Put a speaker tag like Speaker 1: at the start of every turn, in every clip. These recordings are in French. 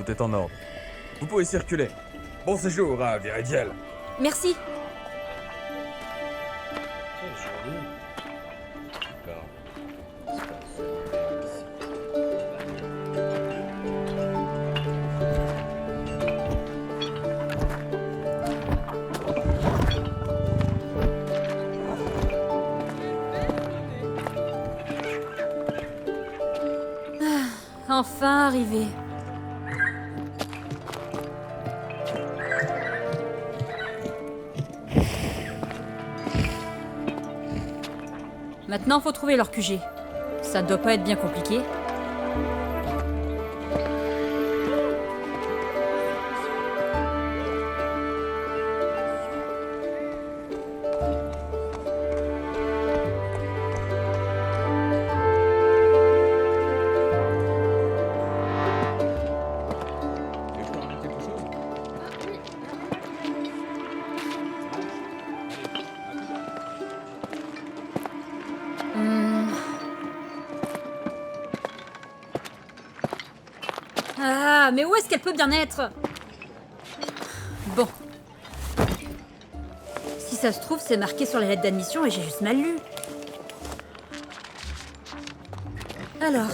Speaker 1: tout est en ordre. Vous pouvez circuler. Bon séjour à Viridiel.
Speaker 2: Merci. Enfin arrivé. Maintenant, faut trouver leur QG. Ça doit pas être bien compliqué. Ah, mais où est-ce qu'elle peut bien être? Bon. Si ça se trouve, c'est marqué sur les lettres d'admission et j'ai juste mal lu. Alors.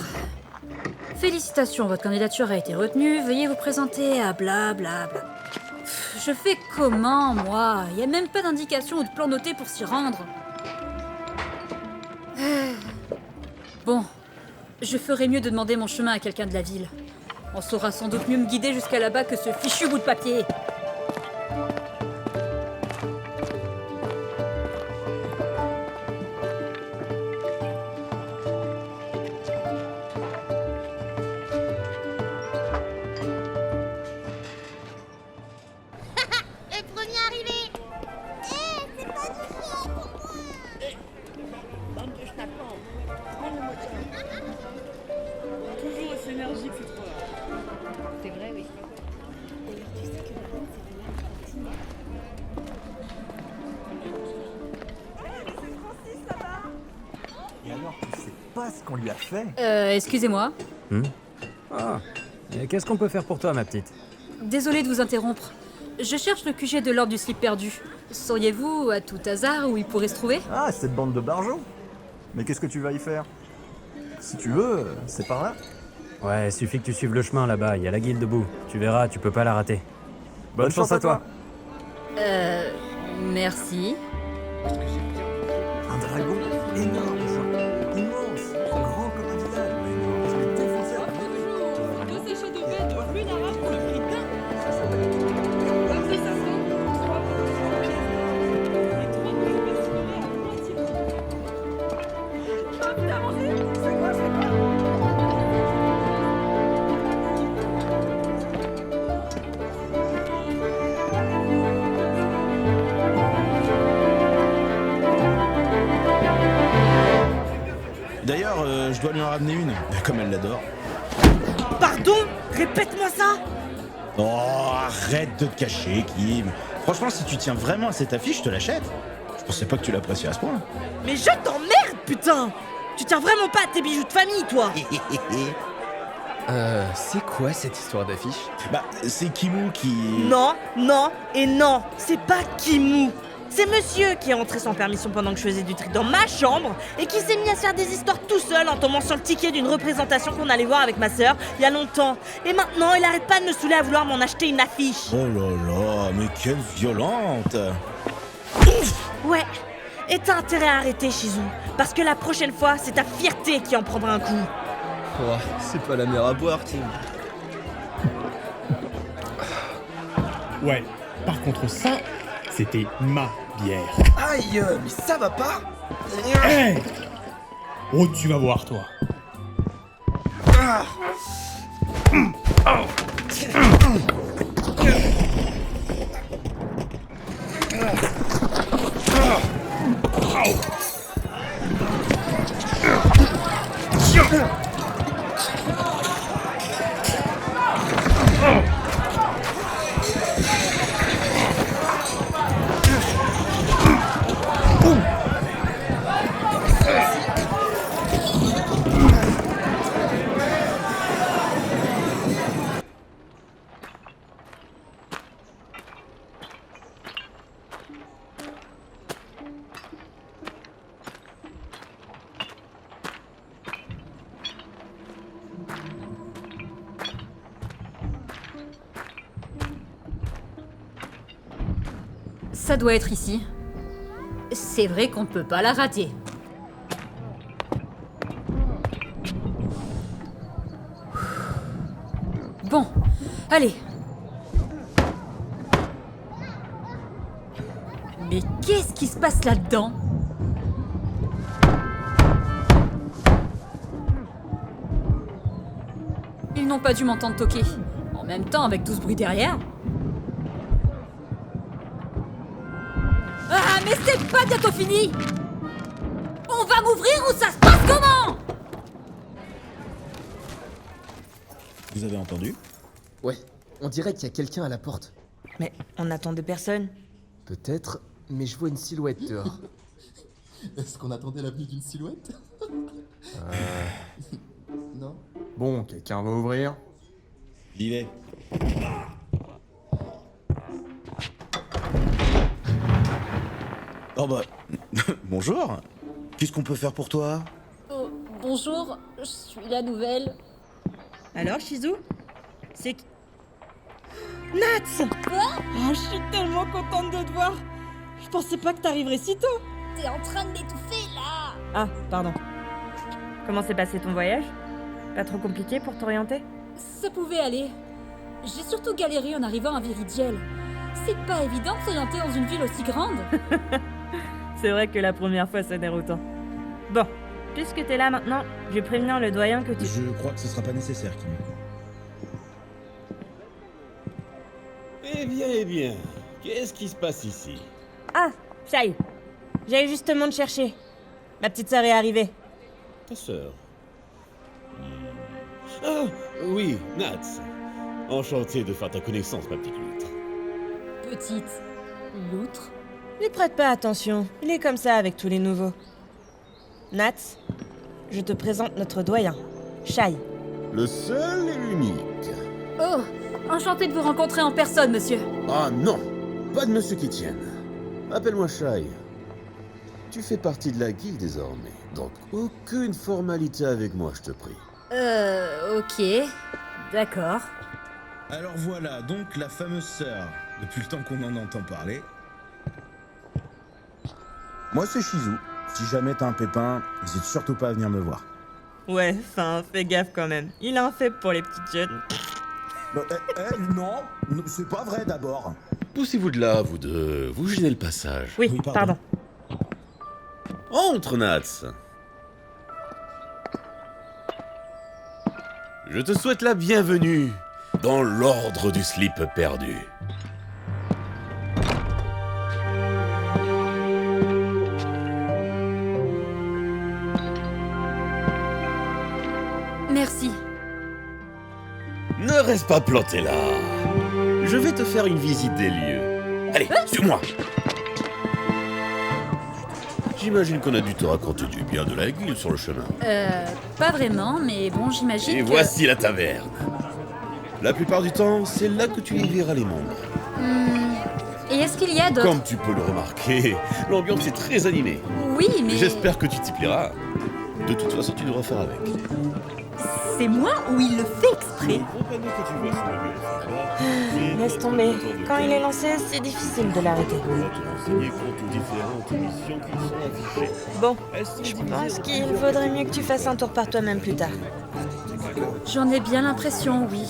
Speaker 2: Félicitations, votre candidature a été retenue. Veuillez vous présenter à blablabla. Je fais comment, moi? Il n'y a même pas d'indication ou de plan noté pour s'y rendre. Bon. Je ferais mieux de demander mon chemin à quelqu'un de la ville. On saura sans doute mieux me guider jusqu'à là-bas que ce fichu bout de papier.
Speaker 3: Le premier arrivé. C'est pas du tout pour moi.
Speaker 4: Bande de schnappants. Prends-le-moi ça. Toujours aussi énergique cette fois.
Speaker 5: C'est vrai, oui.
Speaker 3: D'ailleurs, tu sais que la bande, c'est de l'Argentine.
Speaker 6: Et alors, tu sais pas ce qu'on lui a fait?
Speaker 2: Excusez-moi.
Speaker 7: Ah, et qu'est-ce qu'on peut faire pour toi, ma petite?
Speaker 2: Désolée de vous interrompre. Je cherche le QG de l'ordre du slip perdu. Sauriez-vous, à tout hasard, où il pourrait se trouver?
Speaker 6: Ah, cette bande de barjots. Mais qu'est-ce que tu vas y faire? Si tu veux, c'est par là.
Speaker 7: Ouais, suffit que tu suives le chemin là-bas, il y a la guilde debout. Tu verras, tu peux pas la rater. Bonne chance à toi.
Speaker 2: Merci.
Speaker 6: Un dragon énorme, genre immense, grand comme un village. Je l'ai défoncé à la fin.
Speaker 4: Deux séchés de baie de flux d'arabe pour le prix d'un. Comme ça fait 3 et 3 à moitié prix. Ah putain, avancez. C'est quoi, je fais quoi?
Speaker 8: D'ailleurs, je dois lui en ramener une, comme elle l'adore.
Speaker 4: Pardon? Répète-moi ça.
Speaker 8: Oh, arrête de te cacher, Kim. Franchement, si tu tiens vraiment à cette affiche, je te l'achète. Je pensais pas que tu l'apprécies à ce point.
Speaker 4: Mais je t'emmerde, putain. Tu tiens vraiment pas à tes bijoux de famille, toi.
Speaker 1: C'est quoi cette histoire d'affiche?
Speaker 8: Bah, c'est Kimou qui...
Speaker 4: Non, non et non. C'est pas Kimou. C'est monsieur qui est entré sans permission pendant que je faisais du tri dans ma chambre et qui s'est mis à se faire des histoires tout seul en tombant sur le ticket d'une représentation qu'on allait voir avec ma sœur il y a longtemps. Et maintenant, il arrête pas de me saouler à vouloir m'en acheter une affiche.
Speaker 8: Oh là là, mais quelle violente.
Speaker 4: Ouais. Et t'as intérêt à arrêter, Shizou. Parce que la prochaine fois, c'est ta fierté qui en prendra un coup.
Speaker 1: Oh, c'est pas la mer à boire, Tim.
Speaker 9: Ouais, par contre ça, c'était ma bière.
Speaker 1: Aïe, mais ça va pas.
Speaker 9: Hey, oh, tu vas voir, toi.
Speaker 2: Ça doit être ici. C'est vrai qu'on ne peut pas la rater. Bon, allez. Mais qu'est-ce qui se passe là-dedans? Ils n'ont pas dû m'entendre toquer. En même temps, avec tout ce bruit derrière. Ah, mais c'est pas bientôt fini! On va m'ouvrir ou ça se passe comment?
Speaker 8: Vous avez entendu?
Speaker 10: Ouais, on dirait qu'il y a quelqu'un à la porte.
Speaker 4: Mais on n'attendait personne.
Speaker 10: Peut-être, mais je vois une silhouette dehors.
Speaker 6: Est-ce qu'on attendait l'avenue d'une silhouette? Non?
Speaker 10: Bon, quelqu'un va ouvrir.
Speaker 8: J'y vais. Oh bah... Bonjour. Qu'est-ce qu'on peut faire pour toi?
Speaker 2: Oh, bonjour, je suis la nouvelle.
Speaker 4: Alors, Shizu? C'est qui? Nats! Oh, je suis tellement contente de te voir. Je pensais pas que t'arriverais si tôt.
Speaker 3: T'es en train de m'étouffer là.
Speaker 4: Ah, pardon. Comment s'est passé ton voyage? Pas trop compliqué pour t'orienter?
Speaker 2: Ça pouvait aller. J'ai surtout galéré en arrivant à Viridiel. C'est pas évident de s'orienter dans une ville aussi grande.
Speaker 4: C'est vrai que la première fois ça déroutant. Bon, puisque t'es là maintenant, je vais prévenir le doyen que tu...
Speaker 8: Je crois que ce sera pas nécessaire, Kim.
Speaker 11: Eh bien, qu'est-ce qui se passe ici?
Speaker 4: Ah, Shai. J'allais justement te chercher. Ma petite sœur est arrivée.
Speaker 11: Ta sœur. Ah, oui, Nats. Enchanté de faire ta connaissance, ma petite loutre.
Speaker 2: Petite loutre.
Speaker 4: N'y prête pas attention, il est comme ça avec tous les nouveaux. Nats, je te présente notre doyen, Shai.
Speaker 11: Le seul et l'unique.
Speaker 2: Oh, enchanté de vous rencontrer en personne, monsieur.
Speaker 11: Ah non, pas de monsieur qui tienne. Appelle-moi Shai. Tu fais partie de la guilde désormais, donc aucune formalité avec moi, je te prie.
Speaker 2: Ok. D'accord.
Speaker 8: Alors voilà, donc la fameuse sœur, depuis le temps qu'on en entend parler. Moi c'est Shizu. Si jamais t'as un pépin, n'hésite surtout pas à venir me voir.
Speaker 4: Ouais, enfin, fais gaffe quand même. Il a un faible pour les petites jeunes.
Speaker 8: Non, c'est pas vrai d'abord.
Speaker 11: Poussez-vous de là, vous deux. Vous gênez le passage.
Speaker 4: Oui,
Speaker 8: Oui,
Speaker 4: pardon.
Speaker 11: Entre, Nats. Je te souhaite la bienvenue dans l'ordre du slip perdu.
Speaker 2: Merci.
Speaker 11: Ne reste pas planté là. Je vais te faire une visite des lieux. Allez, suis-moi. J'imagine qu'on a dû te raconter du bien de la guilde sur le chemin.
Speaker 2: Pas vraiment, mais bon, j'imagine
Speaker 11: Et
Speaker 2: que...
Speaker 11: voici la taverne. La plupart du temps, c'est là que tu y verras les membres.
Speaker 2: Et est-ce qu'il y a d'autres...
Speaker 11: Comme tu peux le remarquer, l'ambiance est très animée.
Speaker 2: Oui, mais...
Speaker 11: J'espère que tu t'y plairas. De toute façon, tu devras faire avec.
Speaker 4: C'est moi ou il le fait exprès? Laisse tomber. Quand il est lancé, c'est difficile de l'arrêter. Bon, je pense qu'il vaudrait mieux que tu fasses un tour par toi-même plus tard.
Speaker 2: J'en ai bien l'impression, oui.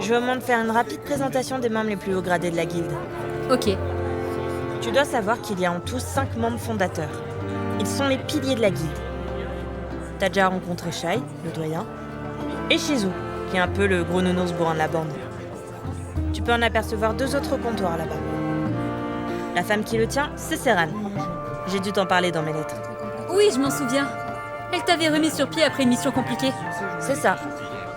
Speaker 4: Je vais au moins te faire une rapide présentation des membres les plus hauts gradés de la guilde.
Speaker 2: Ok.
Speaker 4: Tu dois savoir qu'il y a en tout 5 membres fondateurs. Ils sont les piliers de la guilde. T'as déjà rencontré Shai, le doyen, et Shizu, qui est un peu le gros nounours bourrin de la bande. Tu peux en apercevoir 2 autres comptoirs là-bas. La femme qui le tient, c'est Serran. J'ai dû t'en parler dans mes lettres.
Speaker 2: Oui, je m'en souviens. Elle t'avait remis sur pied après une mission compliquée.
Speaker 4: C'est ça.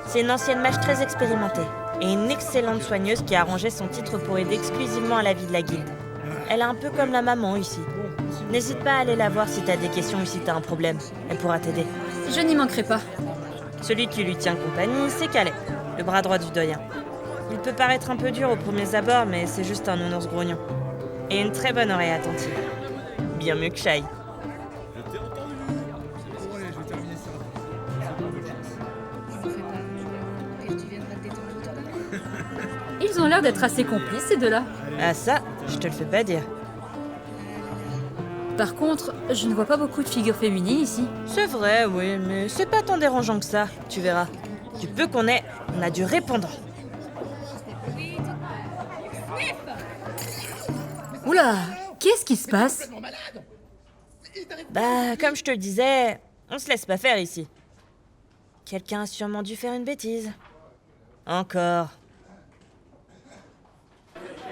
Speaker 4: C'est une ancienne mage très expérimentée et une excellente soigneuse qui a arrangé son titre pour aider exclusivement à la vie de la guilde. Elle est un peu comme la maman ici. N'hésite pas à aller la voir si t'as des questions ou si t'as un problème. Elle pourra t'aider.
Speaker 2: Je n'y manquerai pas.
Speaker 4: Celui qui lui tient compagnie, c'est Calais, le bras droit du doyen. Il peut paraître un peu dur aux premiers abords, mais c'est juste un nounours grognon. Et une très bonne oreille attentive. Bien mieux que Shai.
Speaker 2: Ils ont l'air d'être assez complices, ces deux-là.
Speaker 4: Ah ça, je te le fais pas dire.
Speaker 2: Par contre, je ne vois pas beaucoup de figures féminines ici.
Speaker 4: C'est vrai, oui, mais c'est pas tant dérangeant que ça, tu verras. Du peu qu'on est, on a du répondant.
Speaker 2: Oula, qu'est-ce qui se passe?
Speaker 4: Bah, comme je te le disais, on se laisse pas faire ici. Quelqu'un a sûrement dû faire une bêtise. Encore.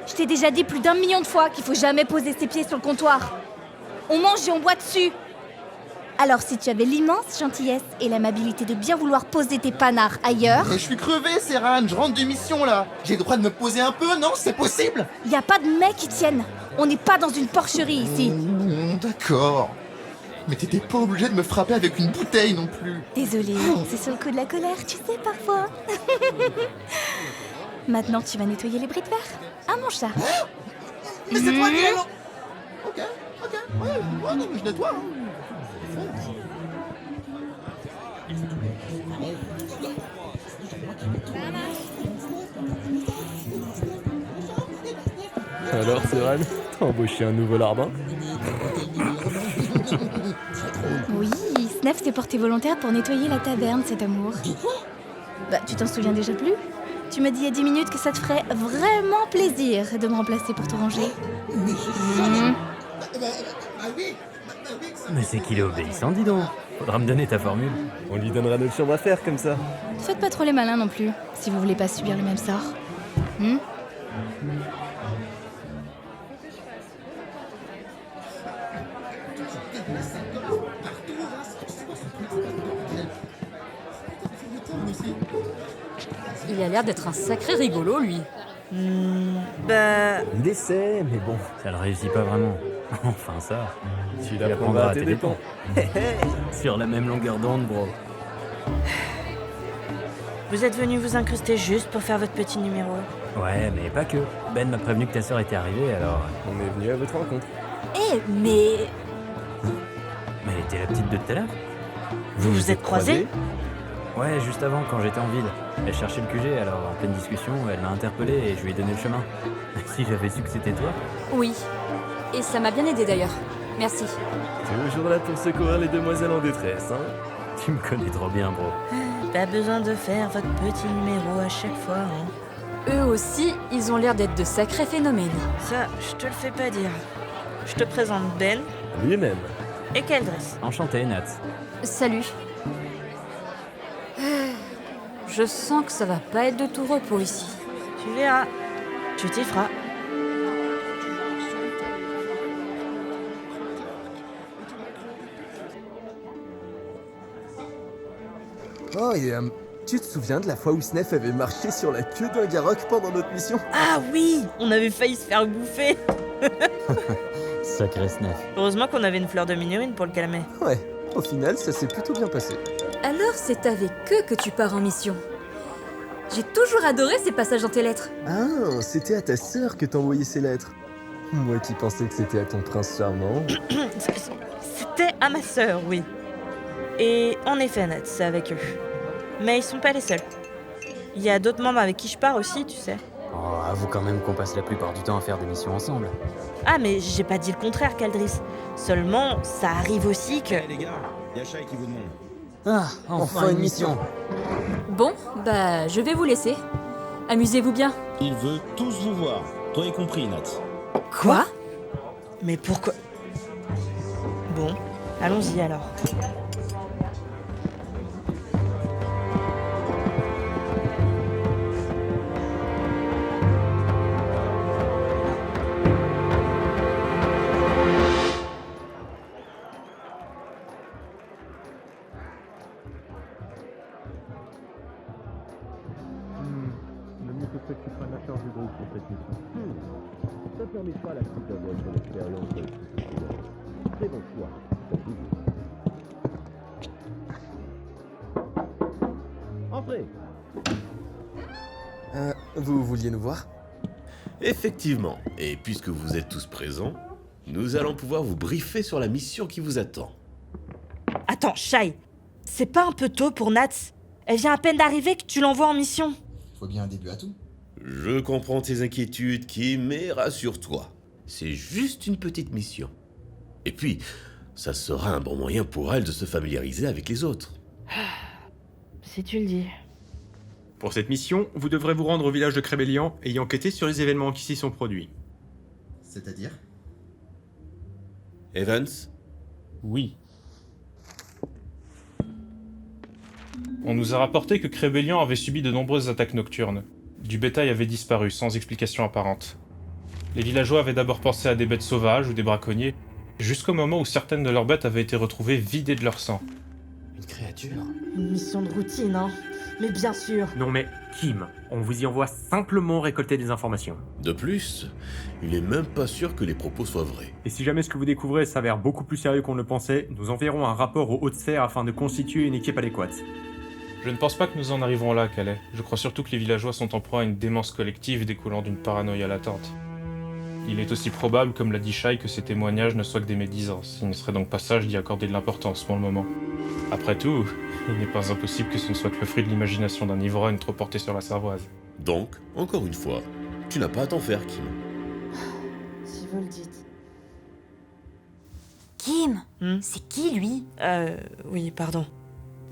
Speaker 3: Je t'ai déjà dit plus d'1 million de fois qu'il faut jamais poser ses pieds sur le comptoir. On mange et on boit dessus. Alors si tu avais l'immense gentillesse et l'amabilité de bien vouloir poser tes panards ailleurs...
Speaker 12: Mais je suis crevé, Serran, je rentre de mission là. J'ai le droit de me poser un peu, non? C'est possible?
Speaker 3: Y a pas de mec qui tienne. On n'est pas dans une porcherie ici.
Speaker 12: D'accord. Mais t'étais pas obligé de me frapper avec une bouteille non plus.
Speaker 3: Désolée, c'est sur le coup de la colère, tu sais, parfois. Maintenant, tu vas nettoyer les bris de verre. Ah, mon chat.
Speaker 12: Mais c'est toi qui alors. Ok, ouais, non, mais je nettoie.
Speaker 10: Alors, Serran, t'as embauché un nouveau larbin?
Speaker 3: Oui, Snef s'est porté volontaire pour nettoyer la taverne, cet amour. Bah, tu t'en souviens déjà plus? Tu m'as dit il y a 10 minutes que ça te ferait vraiment plaisir de me remplacer pour te ranger.
Speaker 7: Mais c'est qu'il est obéissant, dis donc. Faudra me donner ta formule.
Speaker 10: On lui donnera notre chambre à faire comme ça.
Speaker 3: Faites pas trop les malins non plus, si vous voulez pas subir le même sort.
Speaker 2: Il a l'air d'être un sacré rigolo, lui.
Speaker 4: Bah...
Speaker 7: Il essaie, mais bon, ça le réussit pas vraiment. Enfin ça,
Speaker 10: Tu
Speaker 7: il
Speaker 10: l'apprendras à tes dépens.
Speaker 7: Sur la même longueur d'onde, bro.
Speaker 4: Vous êtes venu vous incruster juste pour faire votre petit numéro.
Speaker 7: Ouais, mais pas que. Ben m'a prévenu que ta sœur était arrivée, alors...
Speaker 10: On est venu à votre rencontre.
Speaker 2: Mais...
Speaker 7: Mais elle était la petite de tout à l'heure.
Speaker 4: Vous vous êtes croisés?
Speaker 7: Ouais, juste avant, quand j'étais en ville. Elle cherchait le QG, alors en pleine discussion, elle m'a interpellé et je lui ai donné le chemin. Si j'avais su que c'était toi...
Speaker 2: Oui. Et ça m'a bien aidé d'ailleurs. Merci.
Speaker 10: Toujours là pour secourir les demoiselles en détresse, hein?
Speaker 7: Tu me connais trop bien, bro.
Speaker 4: Pas besoin de faire votre petit numéro à chaque fois, hein.
Speaker 2: Eux aussi, ils ont l'air d'être de sacrés phénomènes.
Speaker 4: Ça, je te le fais pas dire. Je te présente Ben
Speaker 10: Lui-même.
Speaker 4: et Caldris.
Speaker 7: Enchanté, Nat.
Speaker 2: Salut. Je sens que ça va pas être de tout repos ici.
Speaker 4: Tu verras. Tu t'y feras.
Speaker 10: Oh, et tu te souviens de la fois où Snef avait marché sur la queue d'un Garrock pendant notre mission?
Speaker 4: Ah oui, on avait failli se faire bouffer.
Speaker 7: Sacré Snef.
Speaker 4: Heureusement qu'on avait une fleur de minurine pour le calmer.
Speaker 10: Ouais, au final, ça s'est plutôt bien passé.
Speaker 2: Alors c'est avec eux que tu pars en mission. J'ai toujours adoré ces passages dans tes lettres.
Speaker 10: Ah, c'était à ta sœur que t'envoyais ces lettres. Moi qui pensais que c'était à ton prince charmant.
Speaker 4: C'était à ma sœur, oui. Et en effet, Nat, c'est avec eux. Mais ils sont pas les seuls. Il y a d'autres membres avec qui je pars aussi, tu sais.
Speaker 7: Oh, avoue quand même qu'on passe la plupart du temps à faire des missions ensemble.
Speaker 4: Ah, mais j'ai pas dit le contraire, Caldris. Seulement, ça arrive aussi que...
Speaker 8: Les gars, y a Shai qui vous demande.
Speaker 7: Ah, enfin une mission.
Speaker 2: Bon, bah je vais vous laisser. Amusez-vous bien.
Speaker 8: Il veut tous vous voir. Toi y compris, Nat.
Speaker 2: Quoi?
Speaker 4: Mais pourquoi... Bon, allons-y alors.
Speaker 6: Le mieux ce serait que tu prennes la charge du groupe pour cette mission. Ça permettra à la suite d'avoir une bonne expérience avec tout ce Très bon choix. Entrez.
Speaker 10: Vous vouliez nous voir?
Speaker 11: Effectivement, et puisque vous êtes tous présents, nous allons pouvoir vous briefer sur la mission qui vous attend.
Speaker 4: Attends, Shai, c'est pas un peu tôt pour Nats? Elle vient à peine d'arriver que tu l'envoies en mission.
Speaker 12: Faut bien un début à tout.
Speaker 11: Je comprends tes inquiétudes, Kim, mais rassure-toi. C'est juste une petite mission. Et puis, ça sera un bon moyen pour elle de se familiariser avec les autres.
Speaker 4: Si tu le dis.
Speaker 13: Pour cette mission, vous devrez vous rendre au village de Crébellian et y enquêter sur les événements qui s'y sont produits.
Speaker 12: C'est-à-dire?
Speaker 11: Evans?
Speaker 14: Oui. On nous a rapporté que Crébellian avait subi de nombreuses attaques nocturnes. Du bétail avait disparu, sans explication apparente. Les villageois avaient d'abord pensé à des bêtes sauvages ou des braconniers, jusqu'au moment où certaines de leurs bêtes avaient été retrouvées vidées de leur sang.
Speaker 7: Une créature?
Speaker 4: Une mission de routine, hein. Mais bien sûr.
Speaker 13: Non mais, Kim, on vous y envoie simplement récolter des informations.
Speaker 11: De plus, il est même pas sûr que les propos soient vrais.
Speaker 13: Et si jamais ce que vous découvrez s'avère beaucoup plus sérieux qu'on ne le pensait, nous enverrons un rapport aux hautes sphères afin de constituer une équipe adéquate.
Speaker 14: Je ne pense pas que nous en arriverons là, Calais. Je crois surtout que les villageois sont en proie à une démence collective découlant d'une paranoïa latente. Il est aussi probable, comme l'a dit Shai, que ces témoignages ne soient que des médisances. Il ne serait donc pas sage d'y accorder de l'importance pour le moment. Après tout, il n'est pas impossible que ce ne soit que le fruit de l'imagination d'un ivrogne trop porté sur la cervoise.
Speaker 11: Donc, encore une fois, tu n'as pas à t'en faire, Kim.
Speaker 4: Si vous le dites.
Speaker 2: Kim, c'est qui lui?
Speaker 4: Oui, pardon.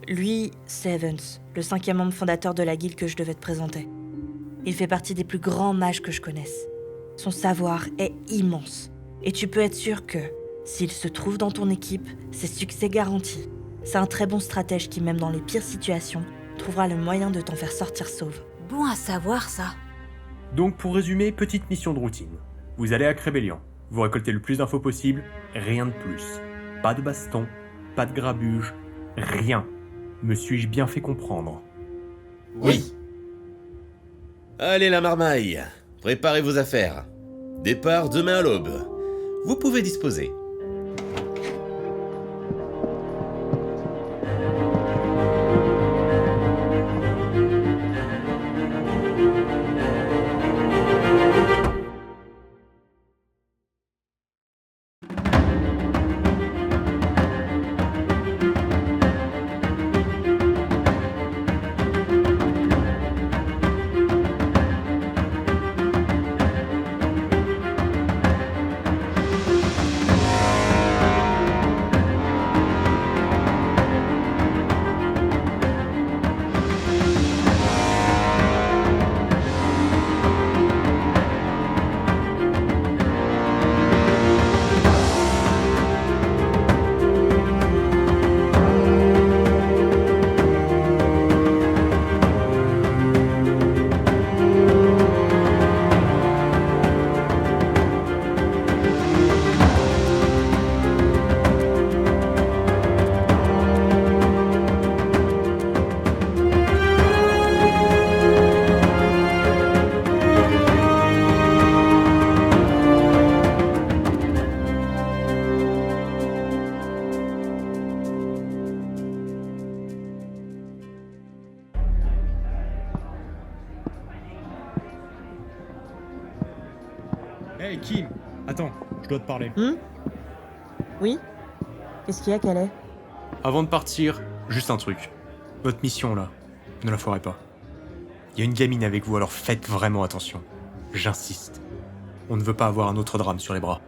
Speaker 4: Lui, c'est Evans, le 5e membre fondateur de la guilde que je devais te présenter. Il fait partie des plus grands mages que je connaisse. Son savoir est immense. Et tu peux être sûr que, s'il se trouve dans ton équipe, c'est succès garanti. C'est un très bon stratège qui, même dans les pires situations, trouvera le moyen de t'en faire sortir sauve.
Speaker 2: Bon à savoir ça.
Speaker 13: Donc pour résumer, petite mission de routine. Vous allez à Crébellian, vous récoltez le plus d'infos possible, rien de plus. Pas de baston, pas de grabuge, rien. Me suis-je bien fait comprendre?
Speaker 11: Oui. Allez la marmaille, préparez vos affaires. Départ demain à l'aube. Vous pouvez disposer.
Speaker 9: Hey Kim, attends, je dois te parler.
Speaker 4: Oui? Qu'est-ce qu'il y a, Calais?
Speaker 13: Avant de partir, juste un truc. Votre mission là, ne la foirez pas. Il y a une gamine avec vous, alors faites vraiment attention. J'insiste. On ne veut pas avoir un autre drame sur les bras.